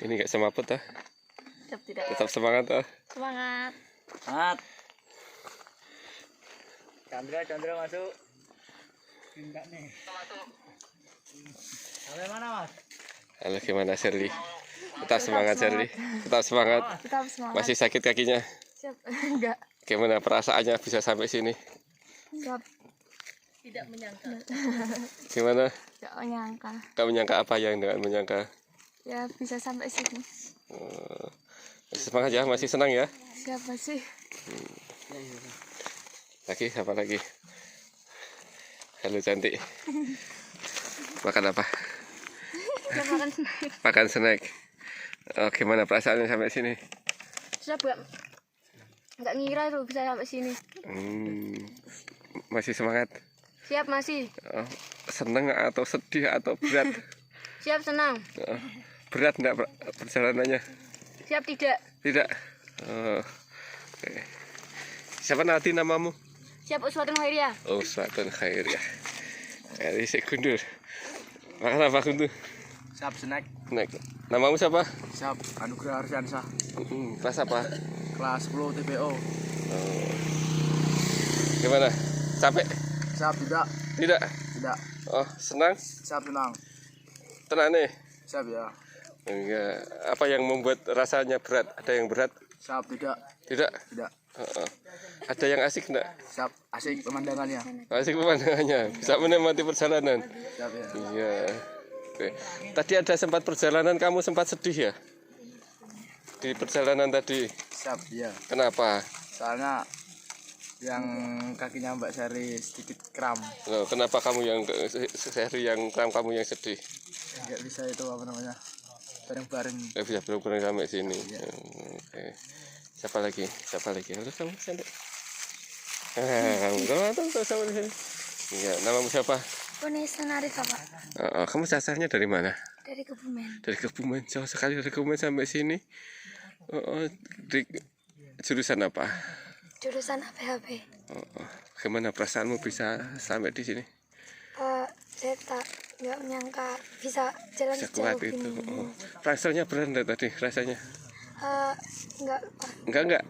Ini nggak semaput ah. Tetap semangat ah. Semangat. Semangat. Chandra masuk. Enggak nih. Sampai mana Mas? Halo, gimana Shirley? Tetap semangat Shirley. Tetap semangat. Tetap semangat. Masih sakit kakinya? Siap. Enggak. Gimana perasaannya bisa sampai sini? Siap. Tidak menyangka. Gimana? Enggak menyangka. Gak menyangka apa yang dengan menyangka? Ya bisa sampai sini. Masih semangat ya, masih senang ya? Siapa sih? Lagi, apa lagi? Halo cantik. Makan apa? Ya, makan snack. Makan snack. Oh, gimana perasaannya sampai sini? Siap gak? Enggak ngira itu bisa sampai sini. Masih semangat? Siap masih. Oh, seneng atau sedih atau berat? Siap senang. Oh, berat enggak perjalanannya? Siap tidak. Tidak. Oh, oke. Siapa nanti namamu? Siap Uswatun Khairiyah. Oh, Uswatun Khairiyah. Dari Sekundur. Makan apa Kundu? Siap snack. Snack. Namamu siapa? Siap Anugrah Ardiansyah. Kelas apa? Kelas 10 TPO. Oh. Gimana? Capek? Siap tidak? Tidak. Tidak. Oh, senang? Siap senang. Tenang nih. Siap ya. Enggak. Apa yang membuat rasanya berat? Ada yang berat? Siap tidak? Tidak. Tidak. Ada yang asik enggak? Siap asik pemandangannya. Asik pemandangannya. Bisa menikmati perjalanan. Siap ya. Iya. Oke. Tadi ada sempat perjalanan kamu sempat sedih ya? Di perjalanan tadi. Siap ya. Kenapa? Soalnya yang kakinya Mbak Sari sedikit kram. Loh, kenapa kamu yang sehari yang kamu yang sedih? Nggak bisa itu apa namanya bareng-bareng. Nggak bisa belum sampai sini. Ya. Oke. Siapa lagi? Halo kamu cantik. Kamu sama di sini. Iya, namamu siapa? Vanessa Narita Pak. Kamu asalnya dari mana? Dari Kebumen. Dari Kebumen, jauh sekali dari Kebumen sampai sini. Di jurusan apa? Jurusan APHB. Gimana perasaanmu bisa sampai di sini? Saya nggak menyangka bisa jalan Sekuat sejauh itu. ini. Rasanya berat enggak tadi rasanya? Enggak. Enggak.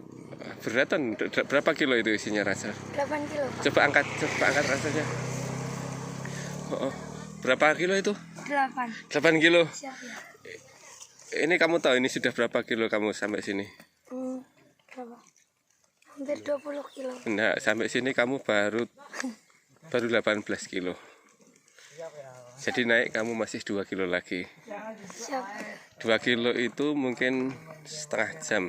Beratan. Berapa kilo itu isinya rasa? 8 kilo Pak. Coba angkat rasanya. Berapa kilo itu? 8. 8 kilo. Siap ya. Ini kamu tahu ini sudah berapa kilo kamu sampai sini? Berapa? Hampir 20 kilo. Nah, sampai sini kamu baru 18 kilo. Jadi naik kamu masih 2 kilo lagi. Siap. 2 kilo itu mungkin setengah jam.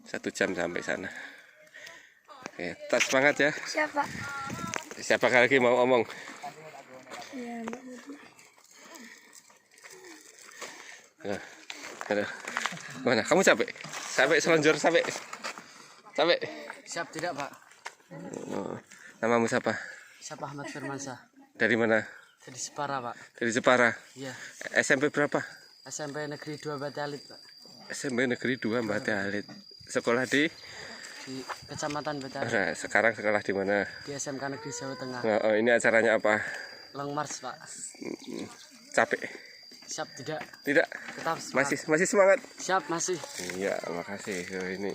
1 jam sampai sana. Oke, tetap semangat ya. Siap Pak. Siapa lagi mau omong? Ya, Nah, ada. Mana? Kamu capek? Sampai selonjor sampai. Siap tidak Pak? Namamu siapa? Siap Ahmad Firmansyah. Dari mana? Dari Separa Pak. Dari Jepara. Iya. SMP berapa? SMP Negeri 2 Batu Alit Pak. SMP Negeri 2 Batu Alit. Sekolah di Kecamatan Batu Alit. Nah, sekarang sekolah di mana? Di SMK Negeri Jawa Tengah. Nah, ini acaranya apa? Long March Pak. Capek? Siap tidak? Tidak. Tetap semangat. Masih semangat? Siap masih. Iya, makasih. Ini